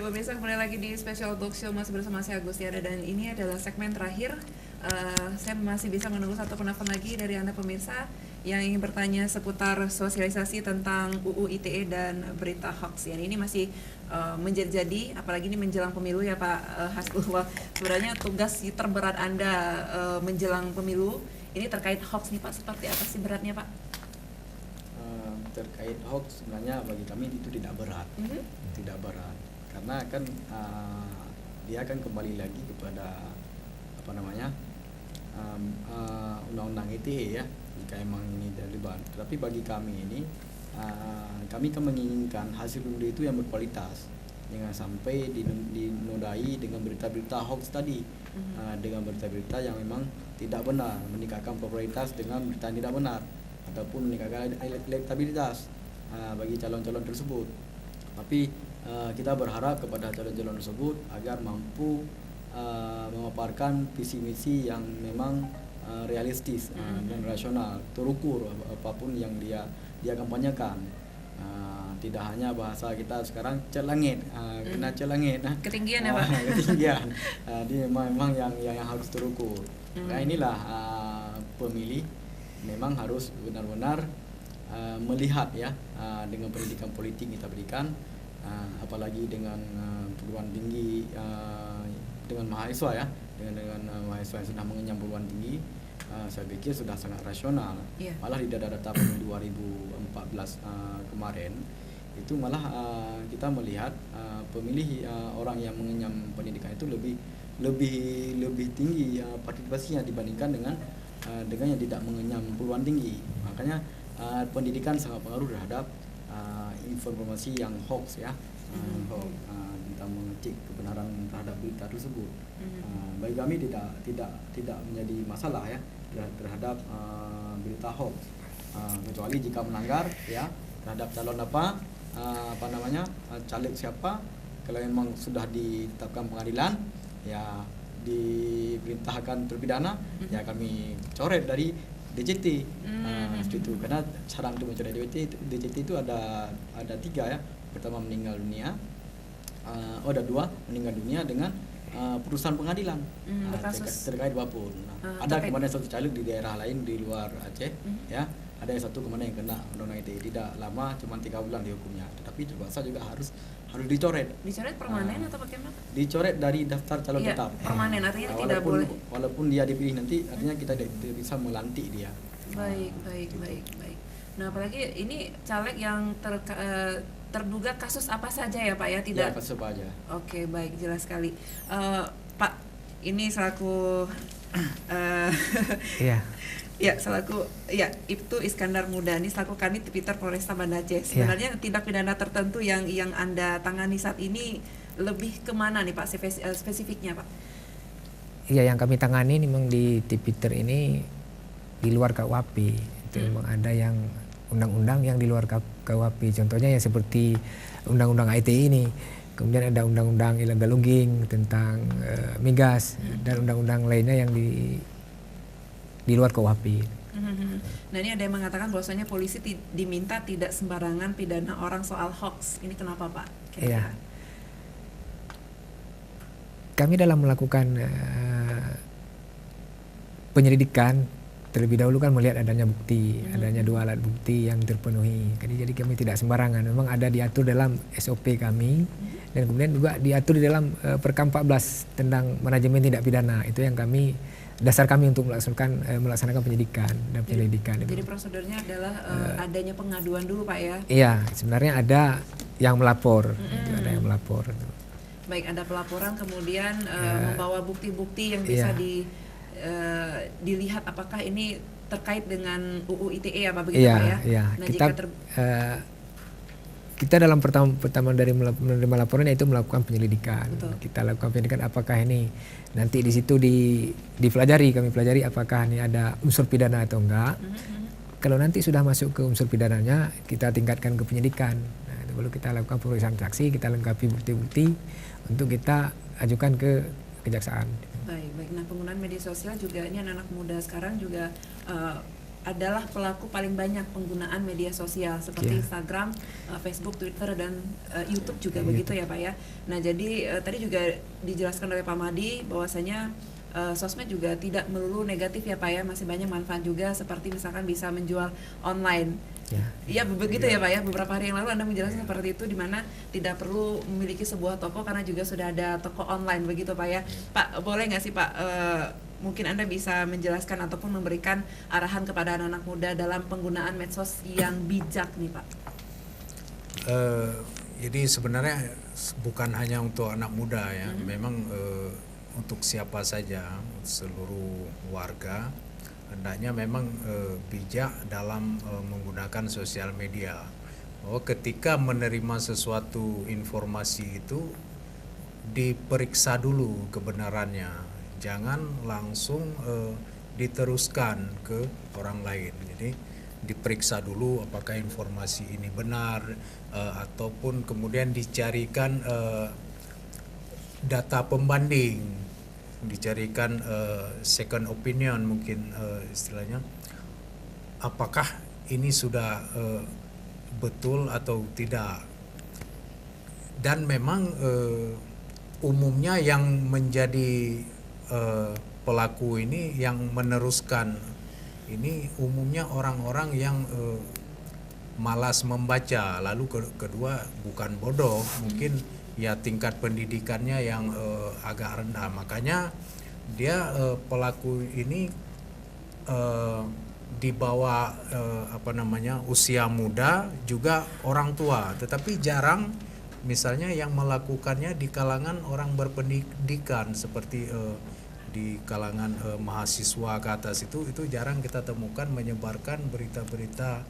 Ya pemirsa, kembali lagi di Special Talk Show masih bersama saya Agustiana, dan ini adalah segmen terakhir. Saya masih bisa menunggu satu penelpon lagi dari Anda pemirsa yang ingin bertanya seputar sosialisasi tentang UU ITE dan berita hoax. Ini masih menjadi, apalagi ini menjelang pemilu ya Pak Hasbul. Sebenarnya tugas terberat Anda menjelang pemilu ini terkait hoax nih Pak, seperti apa sih beratnya Pak? Terkait hoax sebenarnya bagi kami itu tidak berat, tidak berat, karena kan dia akan kembali lagi kepada apa namanya undang-undang ITE ya, jika emang ini terlibat. Tapi bagi kami ini kami kan menginginkan hasil pemilu itu yang berkualitas, jangan sampai dinodai dengan berita-berita hoax tadi, dengan berita-berita yang memang tidak benar, meningkatkan popularitas dengan berita yang tidak benar, ataupun meningkatkan elektabilitas bagi calon-calon tersebut. Tapi kita berharap kepada calon-calon tersebut agar mampu memaparkan visi misi yang memang realistis dan rasional, terukur apapun yang dia kampanyekan. Tidak hanya bahasa kita sekarang celangit, kena celangit, ketinggian ya Pak. Ketinggian. Dia memang yang harus terukur. Nah inilah pemilih memang harus benar-benar melihat ya, dengan pendidikan politik kita berikan, apalagi dengan perguruan tinggi, dengan mahasiswa ya, dengan mahasiswa yang sudah mengenyam perguruan tinggi, saya pikir sudah sangat rasional. Malah di data pemilu 2014 kemarin itu malah kita melihat pemilih orang yang mengenyam pendidikan itu lebih tinggi partisipasinya dibandingkan dengan yang tidak mengenyam perguruan tinggi. Makanya pendidikan sangat pengaruh terhadap informasi yang hoax ya, kita mengecek kebenaran terhadap berita tersebut. Bagi kami tidak menjadi masalah ya terhadap berita hoax, kecuali jika melanggar ya terhadap calon caleg siapa. Kalau memang sudah ditetapkan pengadilan ya, diperintahkan terpidana, ya kami coret dari DJT. Itu karena cara untuk mencoret DJT itu ada 3 ya. Pertama meninggal dunia, ada 2 meninggal dunia dengan putusan pengadilan terkait apapun. Ada kemarin satu caleg di daerah lain di luar Aceh ya, ada yang satu kemarin yang kena undang-undang ITE, tidak lama, cuma 3 bulan dihukumnya, tetapi terpaksa juga harus dicoret. Dicoret permanen atau bagaimana? Dicoret dari daftar calon tetap. Permanen artinya tidak walaupun, boleh. Walaupun dia dipilih nanti, artinya kita tidak bisa melantik dia. Baik. Nah, apalagi ini caleg yang terduga kasus apa saja ya Pak ya? Tidak. Ya, kasus apa aja. Oke, baik, jelas sekali. Pak, ini selaku itu Iskandar Mudani selaku Kanit Tipiter Polresta Banda Aceh. Sebenarnya tindak pidana tertentu yang Anda tangani saat ini lebih kemana nih Pak spesifiknya Pak? Iya, yang kami tangani memang di Tipiter ini di luar KUHP. Itu memang ada yang undang-undang yang di luar KUHP. Contohnya ya seperti undang-undang ITE ini. Kemudian ada undang-undang illegal logging tentang migas, dan undang-undang lainnya yang di luar KUHP. Nah, ini ada yang mengatakan bahwasanya polisi diminta tidak sembarangan pidana orang soal hoax. Ini kenapa Pak? Iya. Kami dalam melakukan penyelidikan terlebih dahulu kan melihat adanya bukti, adanya 2 alat bukti yang terpenuhi. Jadi kami tidak sembarangan. Memang ada diatur dalam SOP kami, dan kemudian juga diatur di dalam Perkam 14 tentang manajemen tindak pidana. Itu yang dasar kami untuk melaksanakan penyidikan dan penyelidikan. Jadi prosedurnya adalah adanya pengaduan dulu Pak ya? Iya, sebenarnya ada yang melapor. Ada yang melapor. Baik, ada pelaporan, kemudian membawa bukti-bukti yang bisa dilihat apakah ini terkait dengan UU ITE apa begitu Pak ya? Iya. Nah, kita dalam pertama dari menerima laporan itu melakukan penyelidikan. Betul. Kita lakukan penyelidikan apakah ini nanti di situ kami pelajari apakah ini ada unsur pidana atau enggak. Kalau nanti sudah masuk ke unsur pidananya, kita tingkatkan ke penyidikan. Nah, itu baru kita lakukan pemeriksaan saksi, kita lengkapi bukti-bukti untuk kita ajukan ke kejaksaan. Baik. Nah, penggunaan media sosial juga ini anak-anak muda sekarang juga adalah pelaku paling banyak penggunaan media sosial seperti Instagram, Facebook, Twitter, dan YouTube juga begitu ya Pak ya. Nah jadi tadi juga dijelaskan oleh Pak Mahdi bahwasanya sosmed juga tidak melulu negatif ya Pak ya, masih banyak manfaat juga seperti misalkan bisa menjual online. Iya begitu ya Pak ya, beberapa hari yang lalu Anda menjelaskan seperti itu, di mana tidak perlu memiliki sebuah toko karena juga sudah ada toko online begitu Pak ya. Pak boleh nggak sih Pak, mungkin Anda bisa menjelaskan ataupun memberikan arahan kepada anak-anak muda dalam penggunaan medsos yang bijak nih Pak? Jadi sebenarnya bukan hanya untuk anak muda ya, memang untuk siapa saja, seluruh warga hendaknya memang bijak dalam menggunakan sosial media. Bahwa ketika menerima sesuatu informasi itu diperiksa dulu kebenarannya, jangan langsung diteruskan ke orang lain. Jadi diperiksa dulu apakah informasi ini benar, ataupun kemudian dicarikan data pembanding, dicarikan second opinion mungkin istilahnya, apakah ini sudah betul atau tidak. Dan memang umumnya yang menjadi pelaku ini, yang meneruskan ini umumnya orang-orang yang malas membaca, lalu kedua bukan bodoh, mungkin ya tingkat pendidikannya yang agak rendah, makanya dia pelaku ini di bawah usia muda, juga orang tua, tetapi jarang misalnya yang melakukannya di kalangan orang berpendidikan seperti di kalangan mahasiswa ke atas, itu jarang kita temukan menyebarkan berita-berita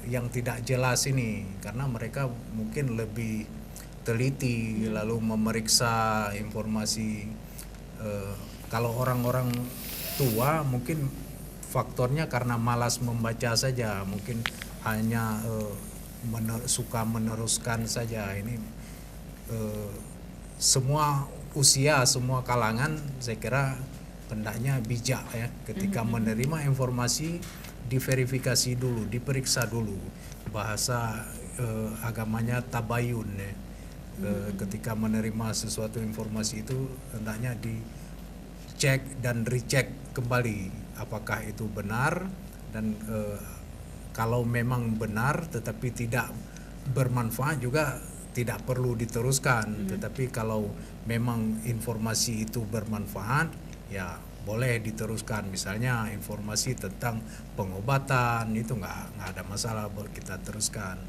yang tidak jelas ini, karena mereka mungkin lebih teliti lalu memeriksa informasi. Kalau orang-orang tua mungkin faktornya karena malas membaca saja, mungkin hanya suka meneruskan saja. Ini semua usia, semua kalangan saya kira hendaknya bijak ya, ketika menerima informasi diverifikasi dulu, diperiksa dulu, bahasa agamanya tabayun ya. Ketika menerima sesuatu informasi itu hendaknya dicek dan recheck kembali apakah itu benar, dan kalau memang benar tetapi tidak bermanfaat juga tidak perlu diteruskan. Tetapi kalau memang informasi itu bermanfaat ya boleh diteruskan. Misalnya informasi tentang pengobatan itu nggak ada masalah buat kita teruskan.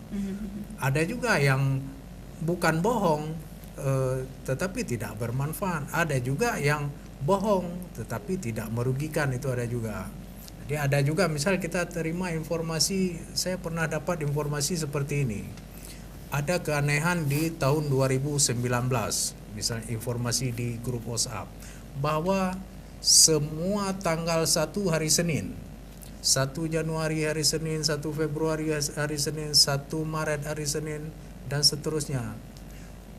Ada juga yang bukan bohong tetapi tidak bermanfaat. Ada juga yang bohong tetapi tidak merugikan, itu ada juga. Jadi ada juga misal kita terima informasi, saya pernah dapat informasi seperti ini. Ada keanehan di tahun 2019, misalnya informasi di grup WhatsApp bahwa semua tanggal 1 hari Senin, 1 Januari hari Senin, 1 Februari hari Senin, 1 Maret hari Senin, dan seterusnya.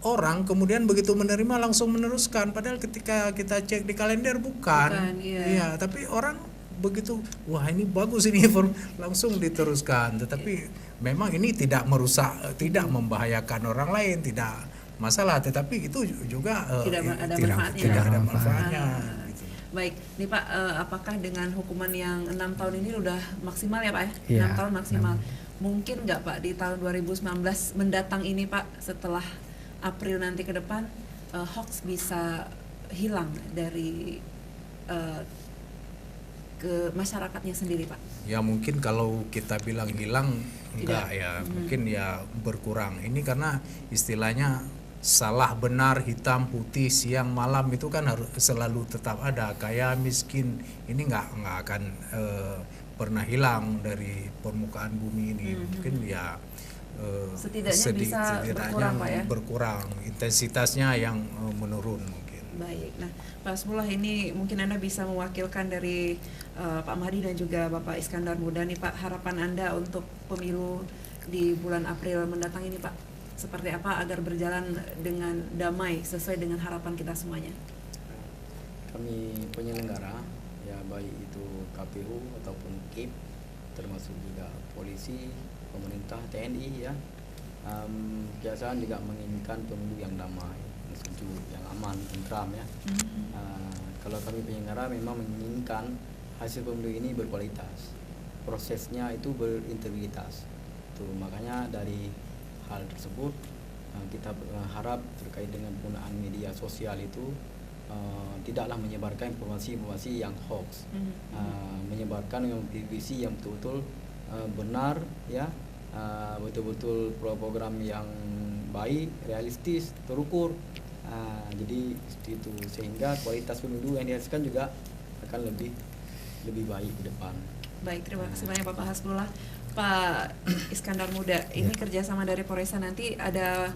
Orang kemudian begitu menerima langsung meneruskan, padahal ketika kita cek di kalender bukan. Iya, tapi orang begitu, wah ini bagus ini, langsung diteruskan. Tetapi memang ini tidak merusak, tidak membahayakan orang lain, tidak masalah. Tetapi itu juga tidak ada manfaatnya. Gitu. Baik, nih Pak, apakah dengan hukuman yang 6 tahun ini udah maksimal ya Pak ya? 6 tahun maksimal. Mungkin nggak Pak di tahun 2019 mendatang ini Pak, setelah April nanti ke depan, hoax bisa hilang dari ke masyarakatnya sendiri Pak? Ya mungkin kalau kita bilang hilang enggak ya, mungkin ya berkurang. Ini karena istilahnya salah benar, hitam putih, siang malam itu kan harus selalu tetap ada. Kaya miskin ini nggak akan pernah hilang dari permukaan bumi ini. Mungkin ya setidaknya bisa berkurang Pak ya? Berkurang, intensitasnya yang menurun mungkin. Baik, nah Pak Hasbullah, ini mungkin Anda bisa mewakilkan dari Pak Mahdi dan juga Bapak Iskandar Muda nih Pak, harapan Anda untuk pemilu di bulan April mendatang ini Pak, seperti apa agar berjalan dengan damai sesuai dengan harapan kita semuanya? Kami penyelenggara ya, baik itu KPU ataupun KIP, termasuk juga polisi, pemerintah, TNI ya. Kejaksaan juga menginginkan pemilu yang damai, yang sejuk, yang aman, tentram ya. Kalau kami penyelenggara memang menginginkan hasil pemilu ini berkualitas, prosesnya itu berintegritas. Tuh, makanya dari hal tersebut kita berharap terkait dengan penggunaan media sosial itu tidaklah menyebarkan informasi-informasi yang hoax, menyebarkan visi yang betul-betul benar ya, betul-betul program yang baik, realistis, terukur. Jadi seperti itu, sehingga kualitas pemilu yang dihasilkan juga akan lebih baik ke depan. Baik, terima kasih banyak Bapak Hasbullah. Pak Iskandar Muda, ini kerjasama dari Polresta nanti ada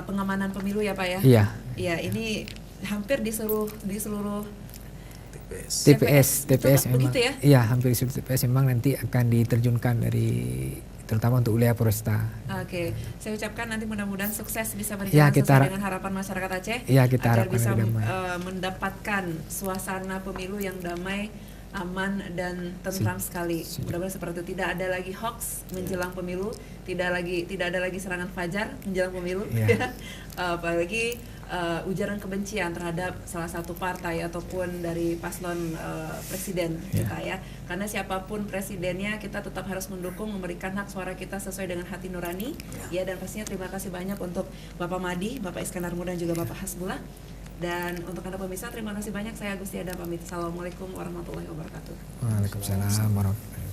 pengamanan pemilu ya Pak ya? Iya. Iya, ini hampir di seluruh TPS memang. begitu ya? Iya, hampir di seluruh TPS memang nanti akan diterjunkan dari, terutama untuk wilayah Polresta. Oke, saya ucapkan nanti mudah-mudahan sukses bisa Ya, berjalan sesuai dengan harapan masyarakat Aceh. Ya, kita agar harapkan bisa lebih damai. mendapatkan suasana pemilu yang damai, aman dan tentram sekali. Mudah-mudahan seperti itu, tidak ada lagi hoax menjelang pemilu, tidak ada lagi serangan fajar menjelang pemilu, apalagi ujaran kebencian terhadap salah satu partai ataupun dari paslon presiden kita ya. Karena siapapun presidennya kita tetap harus mendukung, memberikan hak suara kita sesuai dengan hati nurani ya. Dan pastinya terima kasih banyak untuk Bapak Madi, Bapak Iskandar Muda dan juga Bapak Hasbullah. Dan untuk Anda pemirsa, terima kasih banyak. Saya Agustiada pamit. Assalamualaikum warahmatullahi wabarakatuh. Waalaikumsalam warahmatullahi wabarakatuh.